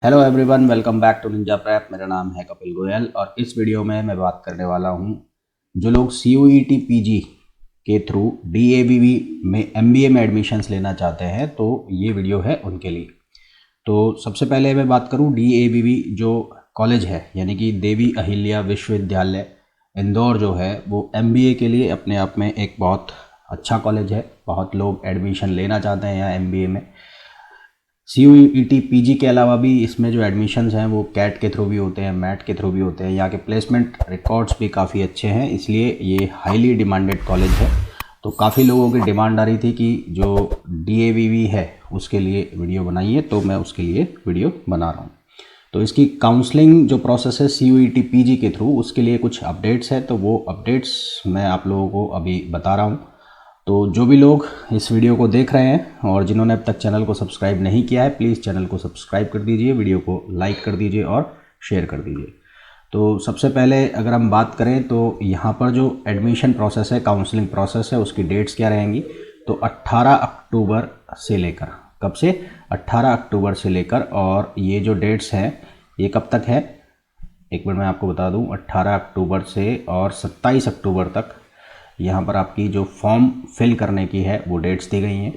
Hello everyone, welcome back to Ninja Prep. मेरा नाम है कपिल गोयल और इस वीडियो में मैं बात करने वाला हूं जो लोग CUET PG के थ्रू DAVV में MBA में एडमिशन्स लेना चाहते हैं, तो ये वीडियो है उनके लिए। तो सबसे पहले मैं बात करूं DAVV जो कॉलेज है, यानी कि देवी अहिल्या विश्वविद्यालय इंदौर जो है, वो MBA के लिए अपने आप में एक बहुत अच्छा कॉलेज है। बहुत लोग एडमिशन लेना चाहते हैं यहाँ MBA में। CUET PG के अलावा भी इसमें जो एडमिशन्स हैं वो कैट के थ्रू भी होते हैं, मैट के थ्रू भी होते हैं। यहाँ के प्लेसमेंट रिकॉर्ड्स भी काफ़ी अच्छे हैं, इसलिए ये हाईली डिमांडेड कॉलेज है। तो काफ़ी लोगों की डिमांड आ रही थी कि जो DAVV है उसके लिए वीडियो बनाइए, तो मैं उसके लिए वीडियो बना रहा हूँ। तो इसकी काउंसलिंग जो प्रोसेस है CUET PG के थ्रू, उसके लिए कुछ अपडेट्स है, तो वो अपडेट्स मैं आप लोगों को अभी बता रहा हूँ। तो जो भी लोग इस वीडियो को देख रहे हैं और जिन्होंने अब तक चैनल को सब्सक्राइब नहीं किया है, प्लीज़ चैनल को सब्सक्राइब कर दीजिए, वीडियो को लाइक कर दीजिए और शेयर कर दीजिए। तो सबसे पहले अगर हम बात करें तो यहाँ पर जो एडमिशन प्रोसेस है, काउंसलिंग प्रोसेस है, उसकी डेट्स क्या रहेंगी। तो 18 अक्टूबर से लेकर, कब से, 18 अक्टूबर से लेकर, और ये जो डेट्स हैं ये कब तक है, एक बार मैं आपको बता दूं, 18 अक्टूबर से और 27 अक्टूबर तक यहाँ पर आपकी जो फॉर्म फिल करने की है वो डेट्स दी गई हैं।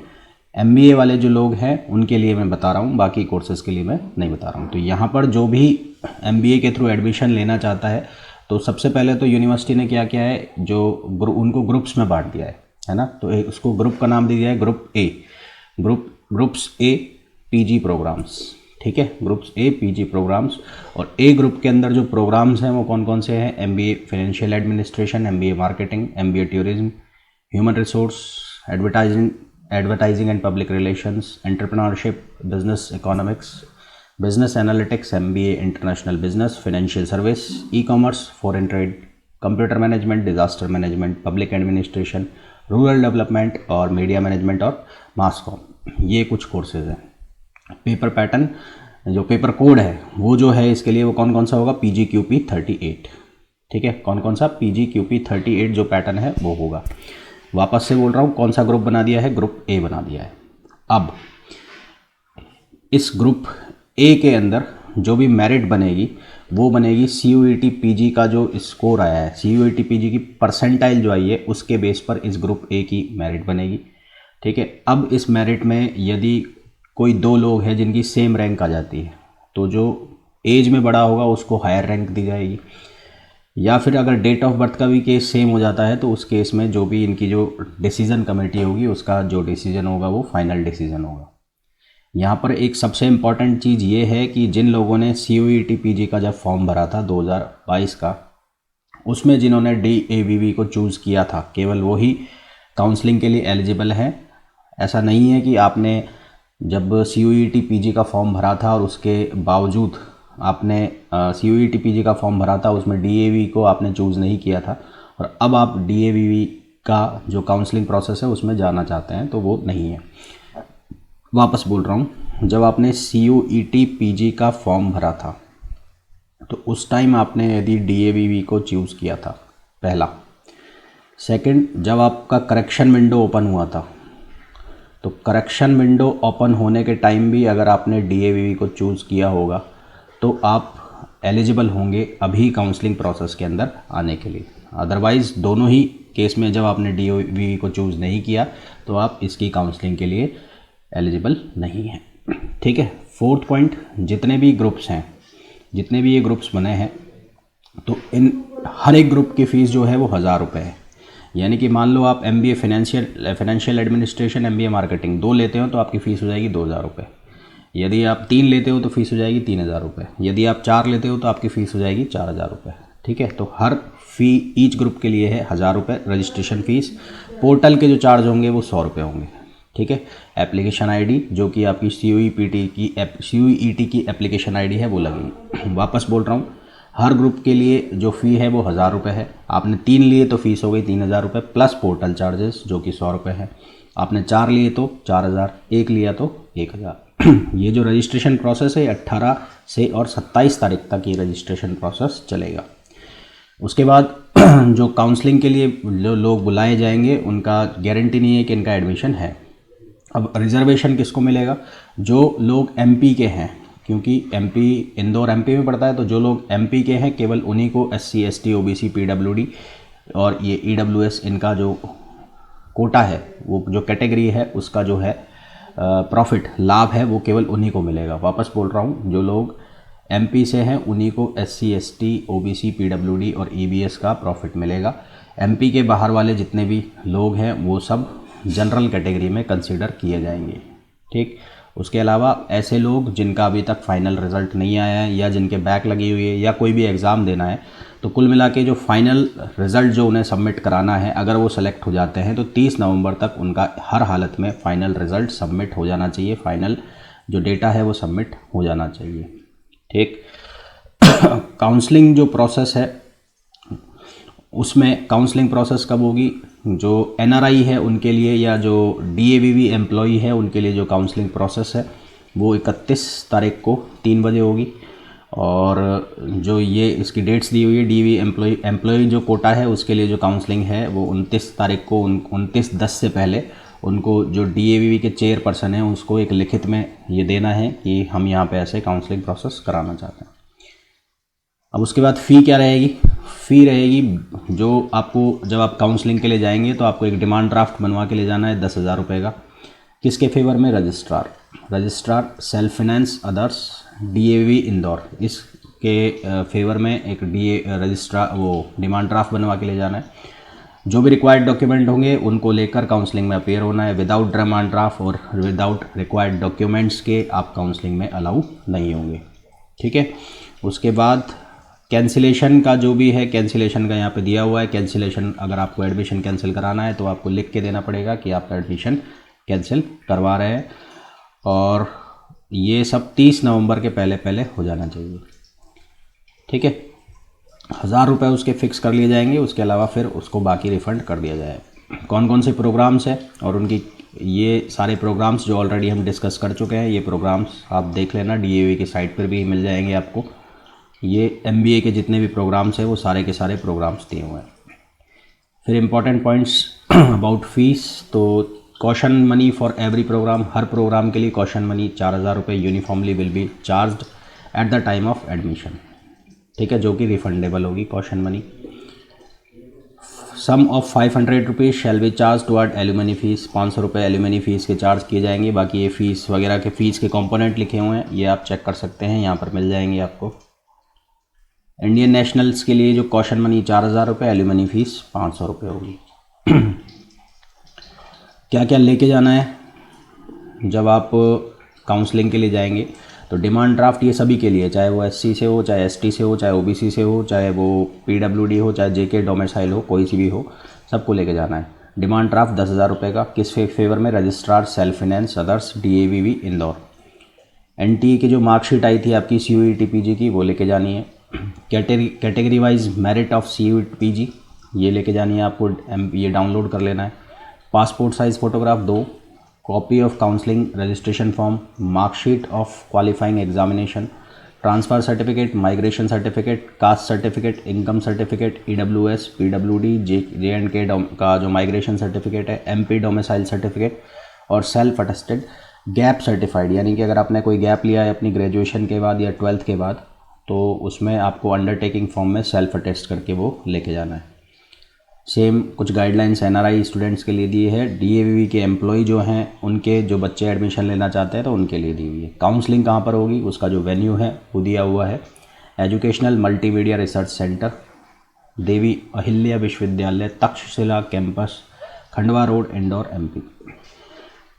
MBA वाले जो लोग हैं उनके लिए मैं बता रहा हूँ, बाकी कोर्सेज़ के लिए मैं नहीं बता रहा हूँ। तो यहाँ पर जो भी MBA के थ्रू एडमिशन लेना चाहता है, तो सबसे पहले तो यूनिवर्सिटी ने क्या किया है, जो उनको ग्रुप्स में बांट दिया है ना। तो उसको ग्रुप का नाम दे दिया है group A, groups A PG programmes. ठीक है, ग्रुप्स A PG प्रोग्राम्स। और A ग्रुप के अंदर जो प्रोग्राम्स हैं वो कौन कौन से हैं, MBA financial administration, MBA marketing, MBA tourism, human resource, advertising and public relations, entrepreneurship, business economics, business analytics, MBA international business, financial service, e-commerce, foreign trade, computer management, disaster management, public administration, rural development और media management और mass com. ये कुछ courses हैं। Paper pattern, जो paper code है वो जो है इसके लिए वो कौन कौन सा होगा, PGQP 38। ठीक है, कौन कौन सा, PGQP 38 जो पैटर्न है वो होगा। वापस से बोल रहा हूँ, कौन सा ग्रुप बना दिया है, ग्रुप A बना दिया है। अब इस ग्रुप A के अंदर जो भी मेरिट बनेगी वो बनेगी CUET PG का जो स्कोर आया है, CUET PG की परसेंटाइल जो आई है उसके बेस पर इस ग्रुप A की मेरिट बनेगी। ठीक है, अब इस मेरिट में यदि कोई दो लोग हैं जिनकी सेम रैंक आ जाती है, तो जो एज में बड़ा होगा उसको हायर रैंक दी जाएगी। या फिर अगर डेट ऑफ बर्थ का भी केस सेम हो जाता है तो उस केस में जो भी इनकी जो डिसीजन कमेटी होगी उसका जो डिसीजन होगा वो फाइनल डिसीजन होगा। यहाँ पर एक सबसे इम्पॉर्टेंट चीज़ ये है कि जिन लोगों ने CUET PG का जब फॉर्म भरा था 2022 का, उसमें जिन्होंने DAVV को चूज़ किया था, केवल वही काउंसलिंग के लिए एलिजिबल हैं। ऐसा नहीं है कि आपने जब CUET PG का फॉर्म भरा था और उसके बावजूद आपने CUET PG का फॉर्म भरा था, उसमें DAVV को आपने चूज़ नहीं किया था और अब आप DAVV का जो काउंसलिंग प्रोसेस है उसमें जाना चाहते हैं, तो वो नहीं है। वापस बोल रहा हूँ, जब आपने CUET PG का फॉर्म भरा था तो उस टाइम आपने यदि DAVV को चूज़ किया था, पहला। सेकंड, जब आपका करेक्शन विंडो ओपन हुआ था, तो करेक्शन विंडो ओपन होने के टाइम भी अगर आपने DAVV को चूज़ किया होगा तो आप एलिजिबल होंगे अभी काउंसलिंग प्रोसेस के अंदर आने के लिए। अदरवाइज़ दोनों ही केस में जब आपने DAVV को चूज़ नहीं किया तो आप इसकी काउंसलिंग के लिए एलिजिबल नहीं हैं। ठीक है, फोर्थ पॉइंट, जितने भी ग्रुप्स हैं, जितने भी ये ग्रुप्स बने हैं, तो इन हर एक ग्रुप की फ़ीस जो है वो 1000 रुपये है। यानी कि मान लो आप MBA financial administration, MBA marketing 2 लेते हो तो आपकी फ़ीस हो जाएगी 2000 रुपये। यदि आप 3 लेते हो तो फीस हो जाएगी 3000 रुपये। यदि आप 4 लेते हो तो आपकी फ़ीस हो जाएगी 4000 रुपये। ठीक है, तो हर फी ईच ग्रुप के लिए है 1000 रुपये रजिस्ट्रेशन फ़ीस। पोर्टल के जो चार्ज होंगे वो 100 रुपये होंगे। ठीक है, एप्लीकेशन आईडी जो कि आपकी CUET की एप्लीकेशन आईडी है वो लगेगी। वापस बोल रहा हूँ, हर ग्रुप के लिए जो फ़ी है वो 1000 रुपये है। आपने 3 लिए तो फीस हो गई 3000 रुपये प्लस पोर्टल चार्जेस जो कि 100 रुपये है। आपने 4 लिए तो 4000, 1 लिया तो 1000। ये जो रजिस्ट्रेशन प्रोसेस है 18 से और 27 तारीख तक ये रजिस्ट्रेशन प्रोसेस चलेगा। उसके बाद जो काउंसलिंग के लिए जो लोग बुलाए जाएंगे उनका गारंटी नहीं है कि इनका एडमिशन है। अब रिजर्वेशन किसको मिलेगा, जो लोग MP के हैं क्योंकि एमपी, इंदौर एमपी में पड़ता है, तो जो लोग एमपी के हैं केवल उन्हीं को एससी, एसटी, ओबीसी, पीडब्ल्यूडी और ये ईडब्ल्यूएस इनका जो कोटा है, वो जो कैटेगरी है उसका जो है प्रॉफिट, लाभ है, वो केवल उन्हीं को मिलेगा। वापस बोल रहा हूँ, जो लोग एमपी से हैं उन्हीं को एससी, एसटी, ओबीसी, पीडब्ल्यूडी और ईबीएस का प्रॉफिट मिलेगा। एमपी के बाहर वाले जितने भी लोग हैं वो सब जनरल कैटेगरी में कंसीडर किए जाएंगे। ठीक, उसके अलावा ऐसे लोग जिनका अभी तक फाइनल रिजल्ट नहीं आया है या जिनके बैक लगी हुई है या कोई भी एग्ज़ाम देना है, तो कुल मिला के जो फाइनल रिज़ल्ट जो उन्हें सबमिट कराना है, अगर वो सेलेक्ट हो जाते हैं तो 30 नवंबर तक उनका हर हालत में फ़ाइनल रिज़ल्ट सबमिट हो जाना चाहिए, फाइनल जो डेटा है वो सबमिट हो जाना चाहिए। ठीक, काउंसलिंग जो प्रोसेस है उसमें काउंसलिंग प्रोसेस कब होगी, जो एनआरआई है उनके लिए या जो डीएवीवी एम्प्लॉई है उनके लिए जो काउंसलिंग प्रोसेस है वो 31 तारीख को 3 बजे होगी। और जो ये इसकी डेट्स दी हुई है, डीवी एम्प्लॉई जो कोटा है उसके लिए जो काउंसलिंग है वो 29 तारीख को 29/10 से पहले उनको जो डीएवीवी के चेयरपर्सन हैं उसको एक लिखित में ये देना है कि हम यहाँ पे ऐसे काउंसलिंग प्रोसेस कराना चाहते हैं। अब उसके बाद फ़ी क्या रहेगी, फ़ी रहेगी जो आपको, जब आप काउंसलिंग के लिए जाएंगे तो आपको एक डिमांड ड्राफ्ट बनवा के ले जाना है 10,000 रुपये का। किसके फेवर में, registrar self finance others DAV Indore, इसके फेवर में एक रजिस्ट्रार वो डिमांड ड्राफ्ट बनवा के ले जाना है। जो भी रिक्वायर्ड डॉक्यूमेंट होंगे उनको लेकर काउंसलिंग में अपेयर होना है। विदाउट डिमांड ड्राफ्ट और विदाउट रिक्वायर्ड डॉक्यूमेंट्स के आप काउंसलिंग में अलाउ नहीं होंगे। ठीक है, उसके बाद कैंसिलेशन का जो भी है, कैंसिलेशन का यहाँ पे दिया हुआ है। कैंसिलेशन, अगर आपको एडमिशन कैंसिल कराना है तो आपको लिख के देना पड़ेगा कि आपका एडमिशन कैंसिल करवा रहे हैं, और ये सब 30 नवंबर के पहले पहले हो जाना चाहिए। ठीक है, 1,000 रुपये उसके फ़िक्स कर लिए जाएंगे, उसके अलावा फिर उसको बाकी रिफ़ंड कर दिया जाए। कौन कौन से प्रोग्राम्स हैं और उनकी, ये सारे प्रोग्राम्स जो ऑलरेडी हम डिस्कस कर चुके हैं, ये प्रोग्राम्स आप देख लेना, डीएवी की साइट पर भी मिल जाएंगे आपको। ये एमबीए के जितने भी प्रोग्राम्स हैं वो सारे के सारे प्रोग्राम्स दिए हुए हैं। फिर इम्पॉर्टेंट पॉइंट्स अबाउट फीस, तो caution money for every programme, हर प्रोग्राम के लिए कॉशन मनी 4,000 रुपये uniformly will be charged at the time of admission. ठीक है, जो कि रिफंडेबल होगी caution money. Sum of 500 rupees shall be charge toward alumni fees, 500 रुपये एलुमनी फ़ीस के चार्ज किए जाएंगे। बाकी ये फ़ीस वगैरह के फ़ीस के कंपोनेंट लिखे हुए हैं, ये आप चेक कर सकते हैं, यहाँ पर मिल जाएंगे आपको। इंडियन नेशनल्स के लिए जो कॉशन मनी 4,000 रुपये, एलुमनी फ़ीस 500 रुपये होगी। क्या क्या लेके जाना है जब आप काउंसलिंग के लिए जाएंगे, तो डिमांड ड्राफ्ट ये सभी के लिए, चाहे वो एससी से हो, चाहे एसटी से हो, चाहे ओबीसी से हो, चाहे वो पीडब्ल्यूडी हो, चाहे जेके डोमिसाइल हो, कोई सी भी हो, सबको लेके जाना है। डिमांड ड्राफ्ट 10,000 रुपये का, किस फेवर में, registrar self finance others DAVV Indore. NTA की जो मार्कशीट आई थी आपकी सीयूईटी पीजी की, वो लेके जानी है। Category wise merit of CUET PG, ये लेके जानी है आपको, ये डाउनलोड कर लेना है। Passport size photograph 2, copy of counselling registration form, marksheet of qualifying examination, transfer certificate, migration certificate, caste certificate, income certificate, EWS, PWD, जे&के का जो माइग्रेशन सर्टिफिकेट है, एमपी डोमिसाइल सर्टिफिकेट और सेल्फ अटेस्टेड गैप सर्टिफाइड, यानी कि अगर आपने कोई gap लिया है अपनी ग्रेजुएशन के बाद या 12th के बाद, तो उसमें आपको अंडरटेकिंग फॉर्म में सेल्फ अटेस्ट करके वो लेके जाना है। सेम कुछ गाइडलाइंस एनआरआई स्टूडेंट्स के लिए दिए हैं। डीएवीवी के एम्प्लॉय जो हैं उनके जो बच्चे एडमिशन लेना चाहते हैं तो उनके लिए दी हुई है। काउंसलिंग कहाँ पर होगी, उसका जो वेन्यू है वो दिया हुआ है, educational multimedia research centre, Devi Ahilya विश्वविद्यालय, Takshashila campus, Khandwa road, Indore, MP.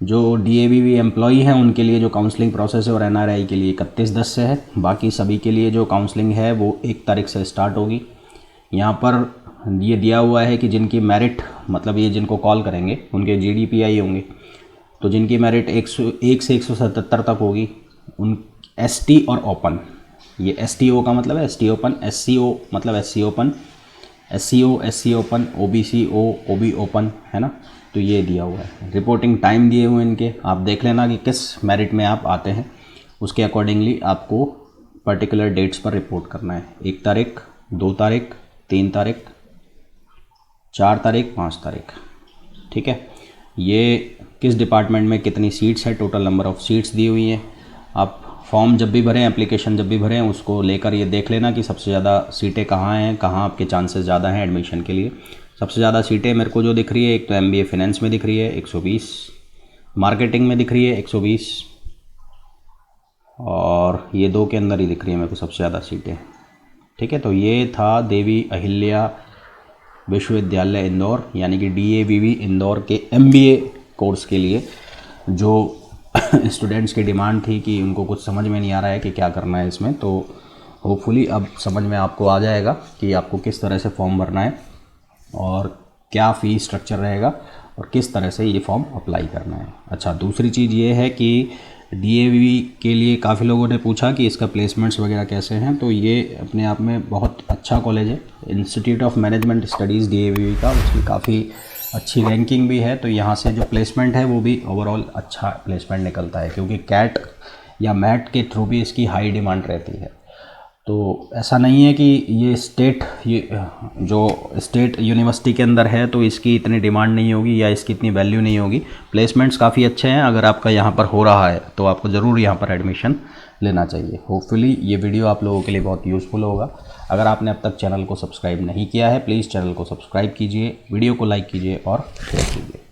जो डीएवीवी एम्प्लॉई हैं उनके लिए जो काउंसलिंग प्रोसेस है और एनआरआई के लिए 31/10 से है। बाकी सभी के लिए जो काउंसलिंग है वो 1 तारीख से स्टार्ट होगी। यहाँ पर ये दिया हुआ है कि जिनकी मेरिट, मतलब ये जिनको कॉल करेंगे उनके जीडीपीआई होंगे, तो जिनकी मेरिट 101 से 177 तक होगी उन एसटी और ओपन, ये एसटीओ का मतलब है एसटी ओपन, एससीओ मतलब SC open, SCO SC open, OBC OB open, है ना। तो ये दिया हुआ है, रिपोर्टिंग टाइम दिए हुए इनके, आप देख लेना कि किस मेरिट में आप आते हैं, उसके अकॉर्डिंगली आपको पर्टिकुलर डेट्स पर रिपोर्ट करना है। 1 तारीख, 2 तारीख, 3 तारीख, 4 तारीख, 5 तारीख। ठीक है, ये किस डिपार्टमेंट में कितनी सीट्स है, टोटल नंबर ऑफ़ सीट्स दी हुई हैं। आप फॉर्म जब भी भरें, एप्लीकेशन जब भी भरें, उसको लेकर ये देख लेना कि सबसे ज़्यादा सीटें कहाँ हैं, कहाँ आपके चांसेस ज़्यादा हैं एडमिशन के लिए। सबसे ज़्यादा सीटें मेरे को जो दिख रही है, एक तो MBA फाइनेंस में दिख रही है 120, मार्केटिंग में दिख रही है 120, और ये 2 के अंदर ही दिख रही है मेरे को सबसे ज़्यादा सीटें। ठीक है, तो ये था देवी अहिल्या विश्वविद्यालय इंदौर, यानी कि DAVV इंदौर के MBA कोर्स के लिए जो स्टूडेंट्स की डिमांड थी कि उनको कुछ समझ में नहीं आ रहा है कि क्या करना है इसमें। तो होपफुली अब समझ में आपको आ जाएगा कि आपको किस तरह से फॉर्म भरना है और क्या फ़ी स्ट्रक्चर रहेगा और किस तरह से ये फॉर्म अप्लाई करना है। अच्छा, दूसरी चीज़ ये है कि DAVV के लिए काफ़ी लोगों ने पूछा कि इसका प्लेसमेंट्स वगैरह कैसे हैं। तो ये अपने आप में बहुत अच्छा कॉलेज है, institute of management studies DAVV का, उसकी काफ़ी अच्छी रैंकिंग भी है। तो यहाँ से जो प्लेसमेंट है वो भी ओवरऑल अच्छा प्लेसमेंट निकलता है, क्योंकि कैट या मैट के थ्रू भी इसकी हाई डिमांड रहती है। तो ऐसा नहीं है कि ये जो स्टेट यूनिवर्सिटी के अंदर है तो इसकी इतनी डिमांड नहीं होगी या इसकी इतनी वैल्यू नहीं होगी। प्लेसमेंट्स काफ़ी अच्छे हैं, अगर आपका यहाँ पर हो रहा है तो आपको ज़रूर यहाँ पर एडमिशन लेना चाहिए। होपफुली ये वीडियो आप लोगों के लिए बहुत यूज़फुल होगा। अगर आपने अब तक चैनल को सब्सक्राइब नहीं किया है, प्लीज़ चैनल को सब्सक्राइब कीजिए, वीडियो को लाइक कीजिए और शेयर कीजिए।